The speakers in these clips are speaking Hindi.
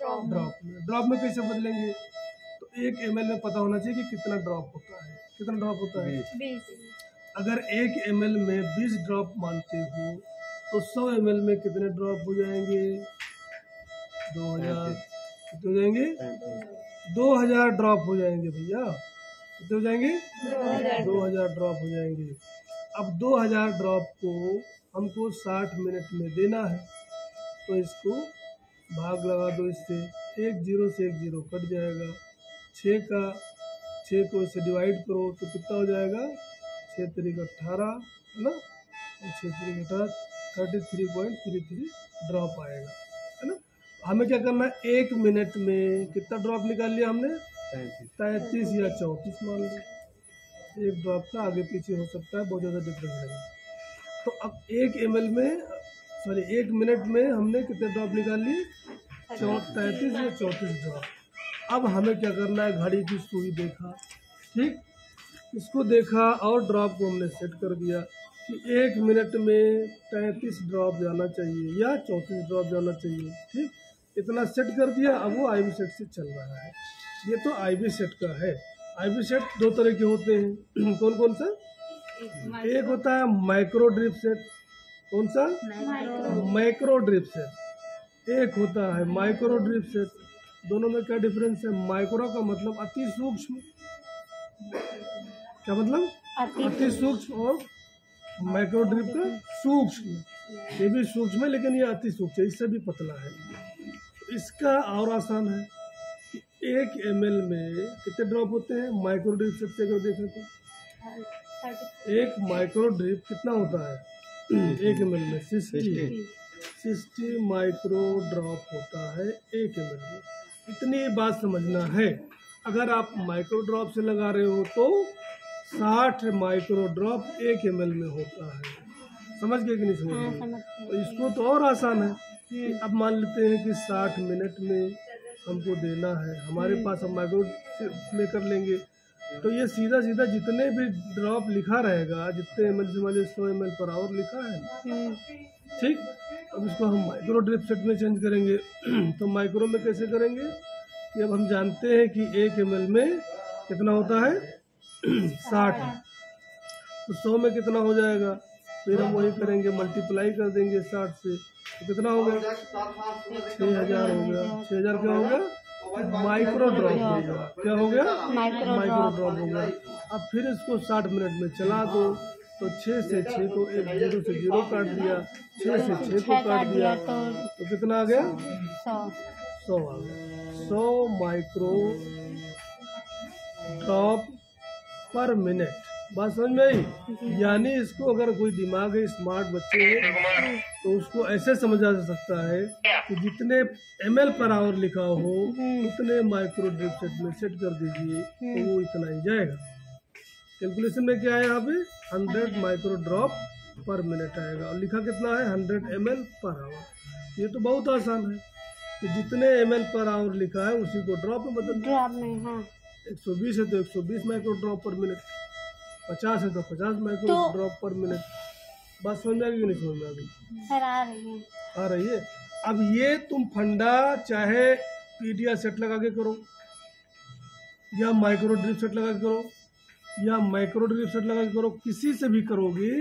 ड्रॉप में कैसे बदलेंगे? तो 1 ml में पता होना चाहिए कि कितना ड्रॉप होता है। कितना ड्रॉप होता है? 20। अगर 1 ml में 20 ड्रॉप मानते हो तो 100 ml में कितने ड्रॉप हो जाएंगे? 2000। कितने हो जाएंगे? 2000 ड्रॉप हो जाएंगे भैया। कितने हो जाएंगे? 2000 ड्रॉप हो जाएंगे। अब 2000 ड्रॉप को हमको 60 मिनट में देना है, तो इसको भाग लगा दो इससे। 1 0 से 1 0 कट जाएगा। 6 को इससे डिवाइड करो तो कितना हो जाएगा? 6 3 18 है ना, 6 3 18 33.33 ड्रॉप आएगा, है ना। हमें क्या करना है? 1 मिनट में कितना ड्रॉप निकाल लिया हमने? 33 या 34 मान लो। 1 ड्रॉप का आगे पीछे हो सकता है, बहुत ज़्यादा डिफरेंस है। तो अब 1 मिनट में हमने कितने ड्रॉप निकाल लिए? 33 या 34 ड्रॉप। अब हमें क्या करना है? घड़ी की सुई देखा, ठीक, इसको देखा और ड्रॉप को हमने सेट कर दिया कि 1 मिनट में 33 ड्रॉप जाना चाहिए या 34 ड्रॉप जाना चाहिए, ठीक, इतना सेट कर दिया। अब वो IV सेट से चल रहा है। ये तो IV सेट का है। IV सेट 2 तरह के होते हैं। कौन कौन सा? एक होता है माइक्रो ड्रिप सेट। कौन सा? Micro drip set. एक होता है माइक्रो ड्रिप सेट। दोनों में क्या डिफरेंस है? माइक्रो का मतलब अति सूक्ष्म। क्या मतलब? अति सूक्ष्म। और माइक्रो ड्रिप का सूक्ष्म। ये भी सूक्ष्म है लेकिन ये अति सूक्ष्म है, इससे भी पतला है। तो इसका और आसान है कि 1 ml में कितने ड्रॉप होते हैं? माइक्रो ड्रिप सेट से अगर देखें तो एक माइक्रो ड्रिप कितना होता है? 1 ml में 60 माइक्रो ड्रॉप होता है 1 ml में। इतनी बात समझना है। अगर आप माइक्रो ड्रॉप से लगा रहे हो तो 60 माइक्रो ड्रॉप 1 ml में होता है। समझ गए कि नहीं समझ गए? तो इसको तो और आसान है कि अब मान लेते हैं कि 60 मिनट में हमको देना है। हमारे पास हम माइक्रो में कर लेंगे तो ये सीधा सीधा जितने भी ड्रॉप लिखा रहेगा, जितने ml से मान 100 ml पर आवर लिखा है, ठीक। अब इसको हम माइक्रो ड्रिप सेट में चेंज करेंगे। तो माइक्रो में कैसे करेंगे कि अब हम जानते हैं कि 1 ml में कितना होता है? 60। तो 100 में कितना हो जाएगा? फिर हम वही करेंगे, मल्टीप्लाई कर देंगे 60 से, तो कितना हो गया? 6000 हो गया। 6000 क्या हो गया? माइक्रो ड्रॉप हो गया। क्या हो गया? माइक्रो ड्रॉप हो गया। अब फिर इसको 60 मिनट में चला दो तो 6 से 6 को 1 0 से 0 काट दिया, 6 से 6 को काट दिया तो कितना आ गया? 100 आ गया। 100 माइक्रो ड्रॉप पर मिनट। बात समझ में आई? यानी इसको अगर कोई दिमाग है, स्मार्ट बच्चे हैं, तो उसको ऐसे समझा जा सकता है कि जितने ml पर आवर लिखा हो उतने माइक्रो ड्रिप सेट में सेट कर दीजिए तो वो इतना ही जाएगा। कैलकुलेशन में क्या है? यहाँ पे 100 माइक्रो ड्रॉप पर मिनट आएगा और लिखा कितना है? 100 ml पर आवर। ये तो बहुत आसान है कि जितने ml पर आवर लिखा है उसी को ड्रॉप में बदल दो। 120 है तो 120 माइक्रो ड्रॉप पर मिनट, 50 है तो 50 माइक्रो ड्रॉप पर मिनट। बात समझ में आ गई कि नहीं समझ में आ गई? सर आ रही है। आ रही है। अब ये तुम फंडा चाहे पीडिया सेट लगा के करो या माइक्रो ड्रिप सेट लगा के करो या माइक्रो ड्रिप सेट लगा के करो, किसी से भी करोगे,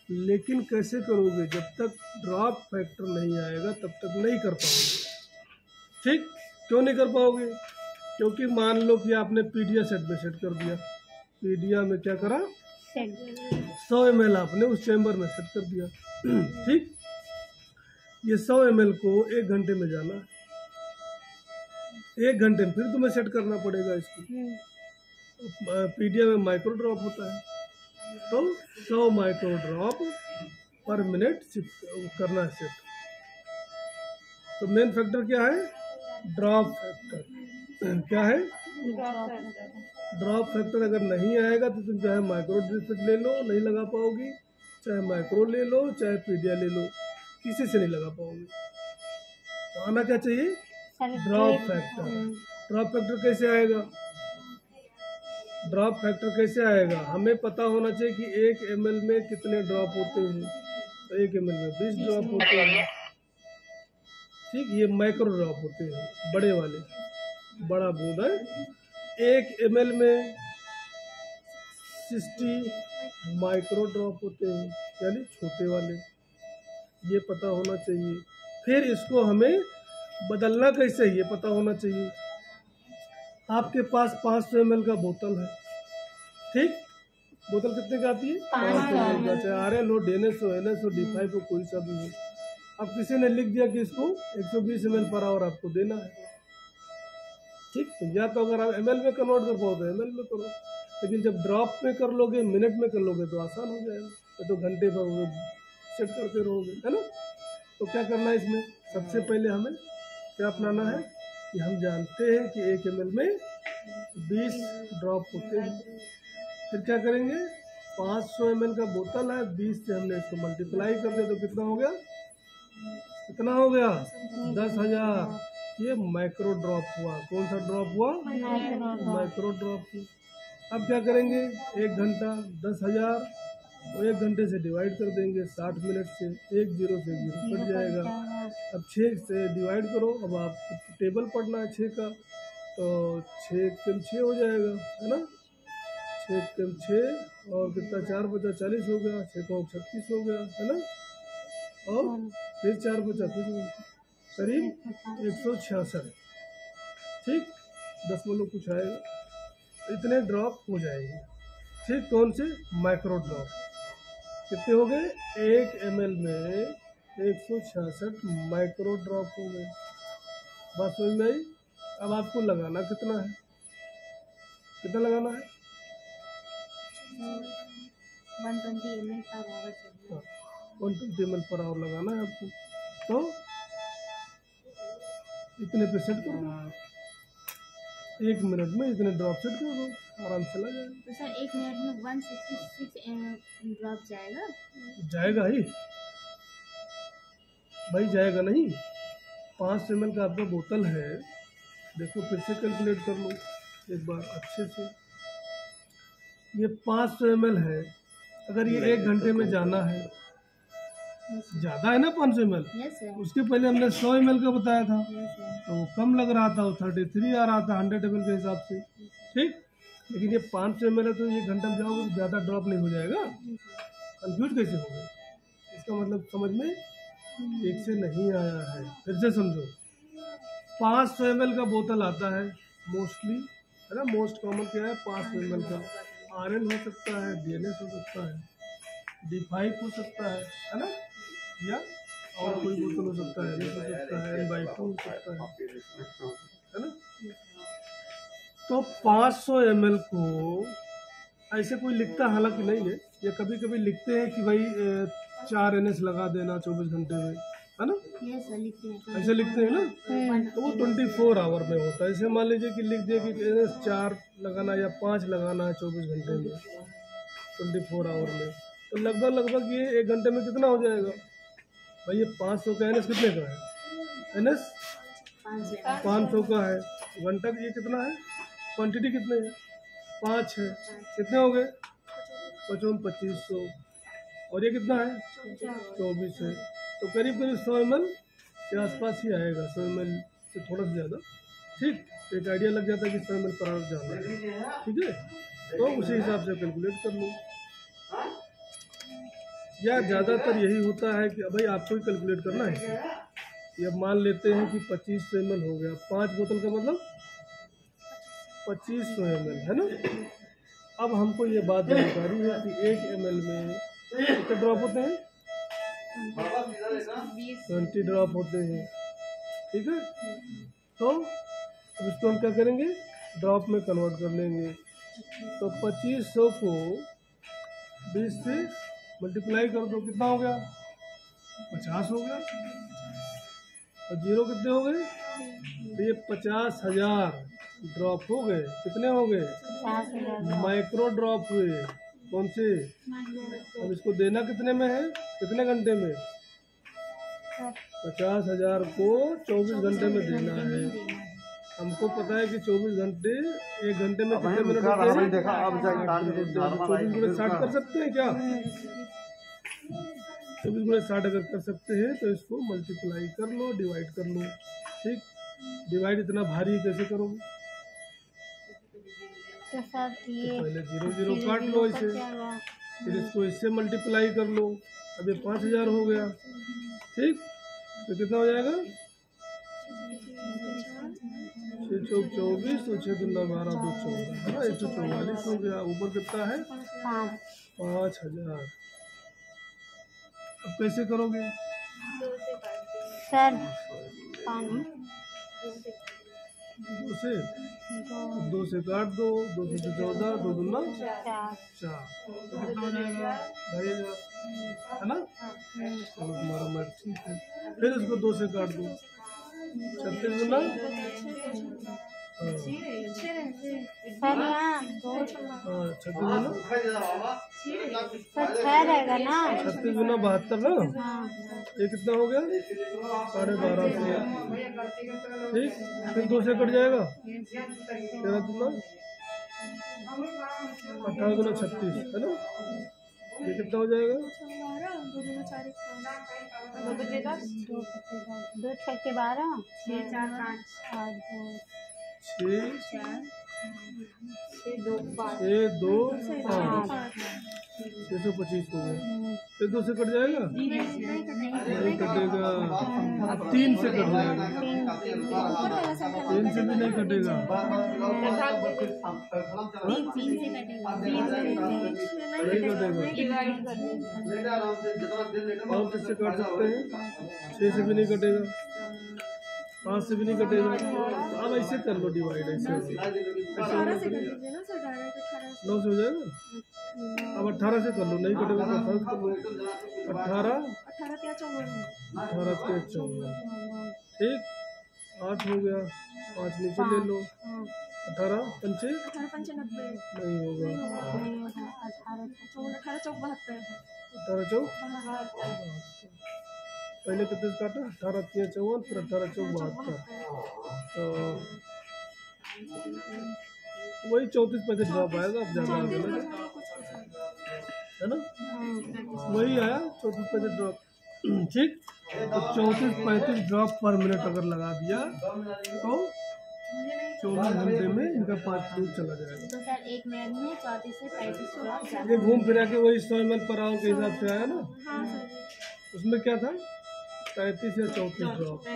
लेकिन कैसे करोगे? जब तक ड्रॉप फैक्टर नहीं आएगा तब तक नहीं कर पाओगे, ठीक। क्यों नहीं कर पाओगे? क्योंकि मान लो कि आपने पीडिया सेट में सेट कर दिया। पीडिया में क्या करा? 100 ml आपने उस चैम्बर में सेट कर दिया, ठीक। ये 100 ml को 1 घंटे में जाना है। 1 घंटे में फिर तुम्हें सेट करना पड़ेगा इसको। पीडिया में माइक्रो ड्रॉप होता है तो 100 माइक्रो ड्रॉप पर मिनट करना है सेट। तो मेन फैक्टर क्या है? Drop factor. क्या है? ड्रॉप फैक्टर अगर नहीं आएगा तो तुम चाहे माइक्रो ड्रिप सेट ले लो, नहीं लगा पाओगी, चाहे माइक्रो ले लो, चाहे पीडिया ले लो, किसी से नहीं लगा पाओगे। तो आना क्या चाहिए? Drop factor. ड्रॉप फैक्टर कैसे आएगा? ड्रॉप फैक्टर कैसे आएगा? हमें पता होना चाहिए कि 1 ml में कितने ड्रॉप होते हैं। तो 1 ml में 20 ड्रॉप होते हैं, ठीक, ये माइक्रो ड्रॉप होते हैं, बड़े वाले, बड़ा बूंद है। 1 ml में 60 माइक्रो ड्रॉप होते हैं, यानी छोटे वाले, ये पता होना चाहिए। फिर इसको हमें बदलना कैसे है ये पता होना चाहिए। आपके पास 500 ml का बोतल है, ठीक, बोतल कितने का आती है? 500 ml का, चाहे RL हो, DNS हो, NS हो, D5 हो, कोई सा भी हो। अब किसी ने लिख दिया कि इसको 120 ml पर आवर आपको देना है, ठीक, तो या तो अगर आप ml में कन्वर्ट कर पाओ तो ml में करो, लेकिन जब ड्रॉप में कर लोगे, मिनट में कर लोगे तो आसान हो जाएगा, तो घंटे भर वो सेट करते रहोगे, है ना। तो क्या करना है इसमें, सबसे पहले हमें क्या अपनाना है कि हम जानते हैं कि 1 ml में 20 ड्रॉप होते हैं। फिर क्या करेंगे, 500 ml का बोतल है, 20 से हमने इसको मल्टीप्लाई कर दिया तो कितना हो गया, कितना हो गया, 10,000। ये माइक्रो ड्रॉप हुआ। कौन सा ड्रॉप हुआ, माइक्रो ड्रॉप। अब क्या करेंगे, 1 घंटा 10,000 और 1 घंटे से डिवाइड कर देंगे, 60 मिनट से, 1 0 से 0 कट जाएगा। अब 6 से डिवाइड करो, अब आप टेबल पढ़ना है 6 का, तो 6 कम 6 हो जाएगा, है ना, 6 कम 6 और कितना, 4 बचा 40 हो गया, 6 को 36 हो गया, है ना, और फिर 4 बचा कुछ करीब 166, ठीक, 10 कुछ आएगा, इतने ड्रॉप हो जाएंगे, ठीक। कौन से, माइक्रो ड्रॉप। कितने हो गए, 1 ml में 166 माइक्रो ड्रॉप हो गए। बात समझ में आई। अब आपको लगाना कितना है, कितना लगाना है, 120 ml पर आवर चाहिए, 120 ml पर आवर लगाना है आपको, तो इतने पे सेट कर दो, 1 मिनट में इतने ड्रॉप सेट कर दो, आराम से लग जाएगा। तो सर 1 मिनट में 166 ड्रॉप जाएगा, जाएगा ही भाई, जाएगा नहीं। 500 ml का आपका बोतल है, देखो फिर से कैलकुलेट कर लो एक बार अच्छे से। ये 500 ml है, अगर ये 1 घंटे में जाना है, ज़्यादा है ना 500 ml, यस सर, उसके पहले हमने 100 ml का बताया था, यस सर, तो वो कम लग रहा था, वो 33 आ रहा था 100 ml के हिसाब से, ठीक। लेकिन ये 500 ml है, तो 1 घंटा में जाओगे तो ज़्यादा ड्रॉप नहीं हो जाएगा, कंफ्यूज कैसे हो गए, इसका मतलब समझ में ठीक से नहीं आया है। फिर से समझो, 500 ml का बोतल आता है मोस्टली, है ना, मोस्ट कॉमन क्या है, 500 ml का। RL हो सकता है, DNS हो सकता है, D5 हो सकता है ना, या और कोई बोतल हो सकता है, NS हो सकता है, N/2 हो सकता है ना। तो 500 ml को ऐसे कोई लिखता हालांकि नहीं है, या कभी कभी लिखते हैं कि भाई 4 NS लगा देना 24 घंटे में, है ना, यस सर, लिखते हैं, ऐसे लिखते हैं ना, तो वो 24 आवर में होता है। ऐसे मान लीजिए कि लिख दिया कि NS 4 लगाना या 5 लगाना है 24 घंटे में, 24 आवर में, तो लगभग ये 1 घंटे में कितना हो जाएगा भाई, ये 500 का NS कितने का है, NS 500 का है, घंटा का ये कितना है, क्वांटिटी कितने है, 5 है, कितने हो गए 2500, और ये कितना है 24 है, तो करीब 100 ml के आसपास ही आएगा, 100 ml से थोड़ा सा ज़्यादा, ठीक। एक आइडिया लग जाता है कि 100 ml पर आवर जाना है, ठीक है, तो उसी हिसाब से कैलकुलेट कर लो। या ज़्यादातर यही होता है कि भाई आपको ही कैलकुलेट करना है, ये मान लेते हैं कि 2500 ml हो गया, 5 बोतल का मतलब 2500 ml, है ना। अब हमको ये बात जानकारी है कि 1 ml में कितने ड्रॉप होते हैं, 20 ड्रॉप होते हैं, ठीक है। तो अब इसको हम क्या करेंगे, ड्रॉप में कन्वर्ट कर लेंगे, तो 2500 को 20 से मल्टीप्लाई कर दो, कितना हो गया 50 हो गया, और 0 कितने हो गए, तो ये 50,000 ड्रॉप हो गए। कितने हो गए, माइक्रो ड्रॉप हुए, कौन से। अब इसको देना कितने में है, कितने घंटे में, 50,000 को 24 घंटे में देना है। हमको पता है कि 24 घंटे, 1 घंटे में कितने मिनट होते हैं, 24 मिनट 60 कर सकते हैं क्या, 24 गुणे 60 अगर कर सकते हैं तो इसको मल्टीप्लाई कर लो, डिवाइड कर लो। ठीक, डिवाइड इतना भारी कैसे करोगे? तो सर तो ये पहले 0 0 काट लो इसे, फिर इसको इससे मल्टीप्लाई कर लो। अब ये 5000 हो गया। ठीक, तो कितना हो जाएगा? 6 चौक 24 और 6 दूना 12 2 14 है ना, 144 हो गया। ऊपर कितना है? 5000। अब कैसे करोगे? सर 5 दो से काट दो, 2 से 14, 2 दूना 4 4, तो कितना हो जाएगा? 2500 है ना। चलो तुम्हारा मैथ ठीक है। फिर इसको 2 से काट दो, 36 दूना हाँ सर यहाँ 36 दूना सर 6 रहेगा ना? 36 दूना 72 ना। हाँ ये कितना हो गया? 1250। ठीक, फिर 2 से कट जाएगा, 13 दूना 18 दूना 36 है ना। ये कितना हो जाएगा? 2 6 के 12 6 6 2 5 625 हो गया। फिर 2 से कट जाएगा? नहीं कटेगा। अब 3 से कट जाएगा, 3 से भी नहीं कटेगा। नहीं कटेगा। और किससे काट सकते हैं? 6 से भी नहीं कटेगा, 5 से भी नहीं कटेगा। अब ऐसे कर लो डिवाइड, ऐसे 9 से हो जाएगा। अब 18 से कर लो, नहीं कटेगा तो 18 से कर लो। 18 के 14। ठीक, 8 हो गया, 5 नीचे ले लो। 18 पंचे नहीं होगा। 18 चौक पहले कितने से काटा? 18 3 54, फिर 18 चौक 72, तो वही 34 पैसे ड्रॉप आएगा। अब ज़्यादा आगे लगे है ना, वही आया 34 पैसे ड्रॉप। ठीक, तो 34-35 ड्रॉप पर मिनट अगर लगा दिया तो 24 घंटे में इनका 5 फ्लूट चला जाएगा। तो सर 1 मिनट में 34 से 35 ड्रॉप ये घूम फिरा के वही 100 ml पर आवर के हिसाब से आया ना। हाँ सर उसमें क्या था? 35 या 34 ड्रॉप है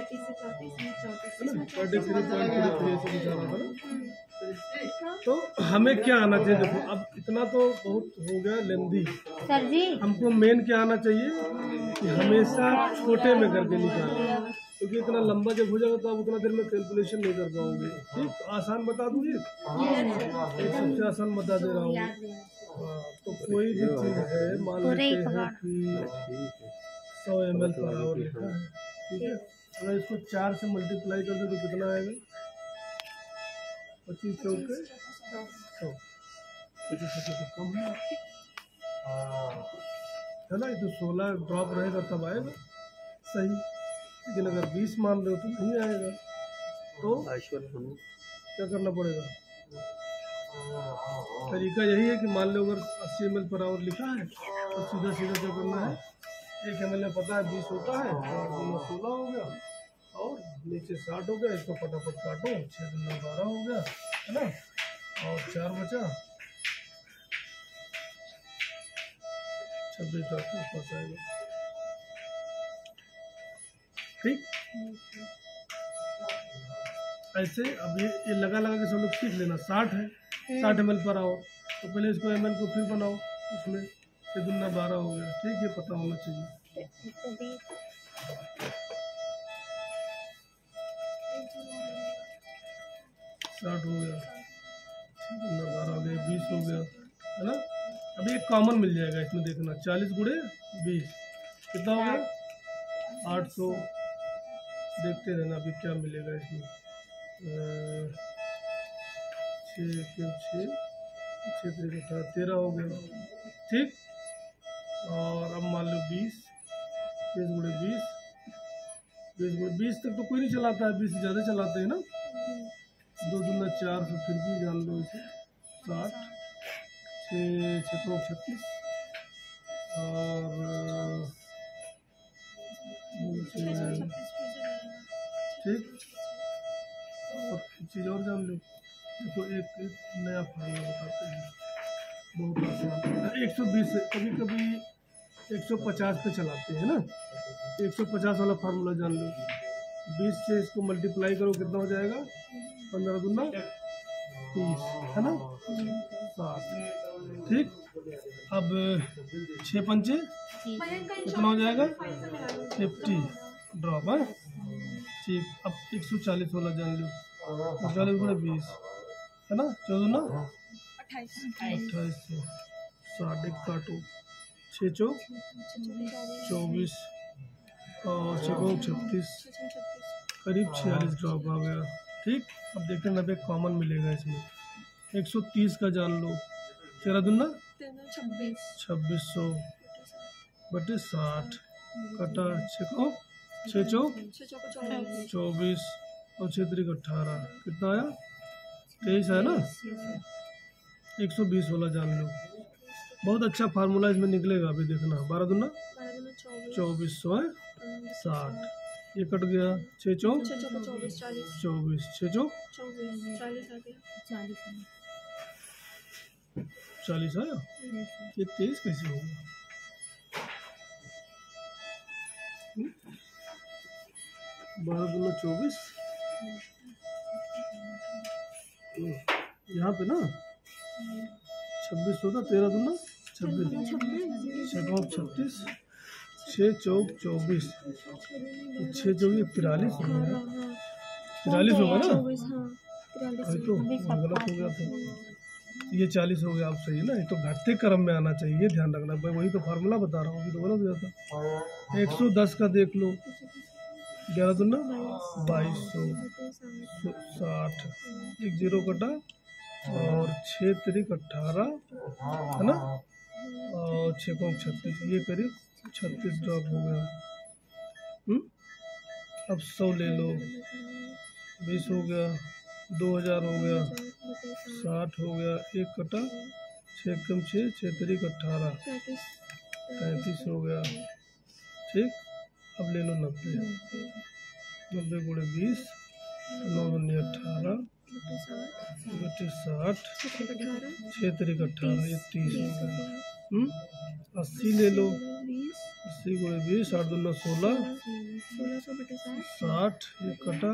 ना, पर डे 3.33 ऐसे कुछ आ रहा था ना। तो हमें क्या आना चाहिए? देखो अब इतना तो बहुत हो गया लेंदी। सर जी हमको मेन क्या आना चाहिए कि हमेशा छोटे में करके निकालें, क्योंकि इतना लंबा जब हो जाएगा तो आप उतना देर में कैलकुलेशन नहीं कर पाओगे। ठीक, आसान बता दूंगी, एक सबसे आसान बता दे रहा हूँ। हाँ, तो कोई भी चीज़ है, मान लेते हैं कि 100 ml पर आवर लिखा है। ठीक है, अगर इसको 4 से मल्टीप्लाई कर दे तो कितना आएगा? 25 चौके 100, 25 तो कम है ना। ये तो 16 ड्रॉप रहेगा तब आएगा सही, लेकिन अगर 20 मान रहे हो तो नहीं आएगा। तो क्या करना पड़ेगा? तरीका यही है कि मान लो अगर 80 ml पर आवर लिखा है तो सीधा सीधा क्या करना है? 1 ml में पता है 20 होता है, 16 हो गया और नीचे 60 हो गया। इसको फटाफट काटो, 6 दूना 12 हो गया है ना, और 4 बचा, 26 के पास आएगा। ठीक, ऐसे अब ये लगा के सब लोग सीख लेना। 60 है, 60 ml पर आओ तो पहले इसको ml को फिर बनाओ, उसमें 6 दूना 12 हो गया। ठीक, ये पता होना चाहिए। 60 हो गया, 6 दूना 12 हो गया, 20 हो गया है ना। अब एक कॉमन मिल जाएगा इसमें, देखना 40 गुणे 20 कितना हो गया? 800। देखते रहना अभी क्या मिलेगा इसमें। 6 क्यों 6 13 हो गया। ठीक, और अब मान लो 20 गुणे 20 तक तो कोई नहीं चलाता है, 20 से ज़्यादा चलाते हैं ना। 2 दूना 4, तो फिर भी जान लो इसे 60, 6 36 और ठीक। और एक चीज़ और जान लो, देखो एक नया फार्मूला बताते हैं, बहुत आसान। 120 से कभी कभी 150 पे चलाते हैं ना, 150 वाला फार्मूला जान लो। 20 से इसको मल्टीप्लाई करो, कितना हो जाएगा? 15 दूना 30, है ना, 60। ठीक। अब 6 पंचे कितना हो जाएगा? 50 ड्रॉप है। ठीक। अब 140 वाला जान लो, 40 गुणे 20 है ना, 14 ना 2800, 60 एक काटो, 6 चौक 24 और 6 को 36, करीब 46 ड्रॉप आ गया। ठीक। अब देखते हैं 90 कॉमन मिलेगा इसमें। 130 का जान लो, 13 दूना 2600 बटे 60 कटा, 6 चौक 24 और 6 3 18, कितना आया? 23 है ना। 120 वाला जान लो, बहुत अच्छा फार्मूला इसमें निकलेगा, अभी देखना। 12 दूना 2400 है, 60, ये कट गया, 6 चौक 24, 6 चौक 40 आया। ये 23 कैसे होगा? 12 दूना 24, यहाँ पे ना 26 होता, 13 दूना 26, 36, 6 चौक 24, 6 चौक 43 होगा, 43 होगा ना। अरे तो गलत हो गया था, ये 40 हो गया। आप सही है ना, ये तो घटते क्रम में आना चाहिए, ध्यान रखना। मैं वही तो फार्मूला बता रहा हूँ, अभी तो गलत हो जाता। 110 का देख लो, 11 दूना 2200, 60, एक 0 कटा और 6 3 18 है ना, और 6 को 36, ये करीब 36 ड्रॉप हो गया। अब 100 ले लो, 20 हो गया, 2000 हो गया, 60 हो गया, एक कटा 6 कम 6 6 3 18, 35 हो गया। ठीक। अब ले लो 90, 90 गुणे 20, 9 दूनी 18 बटे 60, 6 3 18, ये 30 हो गया। 80 ले लो, 80 गुणे 20, 8 दूना 16, 60, ये कटा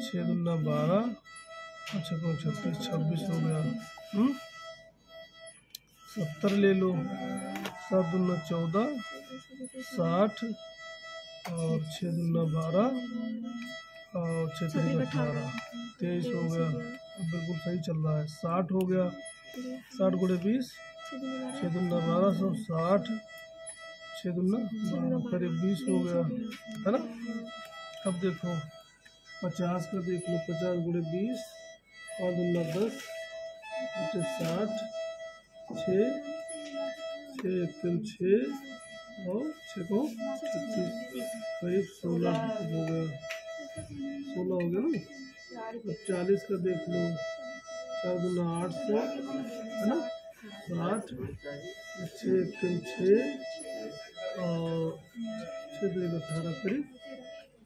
6 दूना 12, 6 को 36, 26 हो गया। 70 ले लो, 7 दूना 14, 60 और 6 दूना 12 और 6 3 18, 23 हो गया। अब बिल्कुल सही चल रहा है। 60 हो गया, 60 गुणे 20, 6 दूना 1260, 6 दूना 12, करीब 20 हो गया, है ना। अब देखो 50 का देख लो, 50 गुणे 20, 5 दूना 10 बटे 60, 6 एक 6 और 6 को 36, करीब 16 हो गया, 16 हो गया ना। अब 40 का देख लो, 4 दूना 800 है ना, 60, 6 एक 6 और 6 3 18, करीब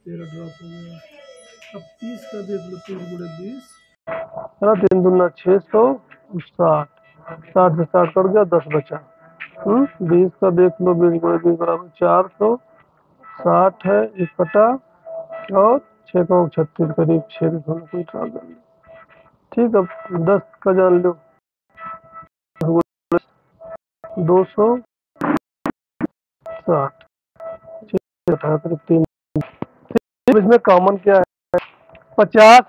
13 ड्रॉप हो गया। अब 30 का देख लो, 3 गुणे 20 है ना, 3 दूना 600, 60, 60 से 60 कट गया, 10 बचा। 20 का देख लो, 20 गुणे 20 बराबर 400, 60 है, एक कटा और 6 को 36, करीब 6 कोई ड्रॉप कर लो। ठीक। अब 10 का जान लो, 260, 6 18 करीब 3। इसमें कॉमन क्या है? 50